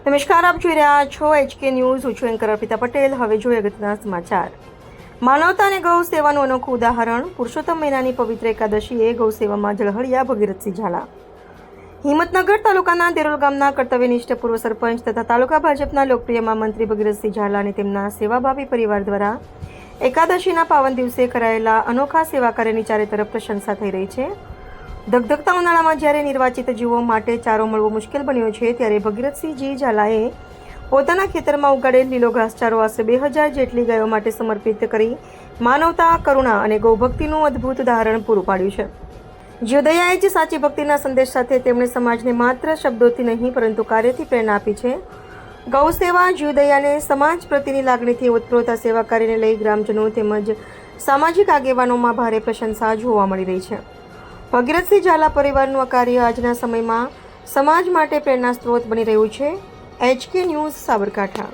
નમસ્કાર, આપ જોઈ રહ્યા છો HK ન્યૂઝ. હું છું એન્કર અર્પિતા પટેલ. હવે જોઈએ અગત્યના સમાચાર. માનવતા અને ગૌ સેવાનું અનોખું ઉદાહરણ. પુરુષોત્તમ મહિનાની પવિત્ર એકાદશીએ ગૌ સેવામાં ઝળહળ્યા ભગીરથસિંહ ઝાલા. હિંમતનગર તાલુકાના દેરોલ ગામના કર્તવ્યનિષ્ઠ પૂર્વ સરપંચ તથા તાલુકા ભાજપના લોકપ્રિય મહામંત્રી ભગીરથસિંહ ઝાલા અને તેમના સેવાભાવી પરિવાર દ્વારા એકાદશીના પાવન દિવસે કરાયેલા અનોખા સેવા કાર્યની ચારે તરફ પ્રશંસા થઈ રહી છે. ધગધગતા ઉનાળામાં જ્યારે નિર્વાચિત જીવો માટે ચારો મળવો મુશ્કેલ બન્યો છે, ત્યારે ભગીરથસિંહજી ઝાલાએ પોતાના ખેતરમાં ઉગાડેલ લીલો ઘાસચારો આશરે 2000 જેટલી ગાયો માટે સમર્પિત કરી માનવતા, કરુણા અને ગૌભક્તિનું અદ્ભુત ઉદાહરણ પૂરું પાડ્યું છે. જીવદયા એ જ સાચી ભક્તિના સંદેશ સાથે તેમણે સમાજને માત્ર શબ્દોથી નહીં પરંતુ કાર્યથી પ્રેરણા આપી છે. ગૌ સેવા, જીવદયાને સમાજ પ્રત્યેની લાગણીથી ઓતપ્રોત આ સેવા કાર્યને લઈ ગ્રામજનો તેમજ સામાજિક આગેવાનોમાં ભારે પ્રશંસા જોવા મળી રહી છે. ભગીરથસિંહ ઝાલા પરિવારનું આ કાર્ય આજના સમયમાં સમાજ માટે પ્રેરણા સ્ત્રોત બની રહ્યું છે. HK news, Sabarkantha.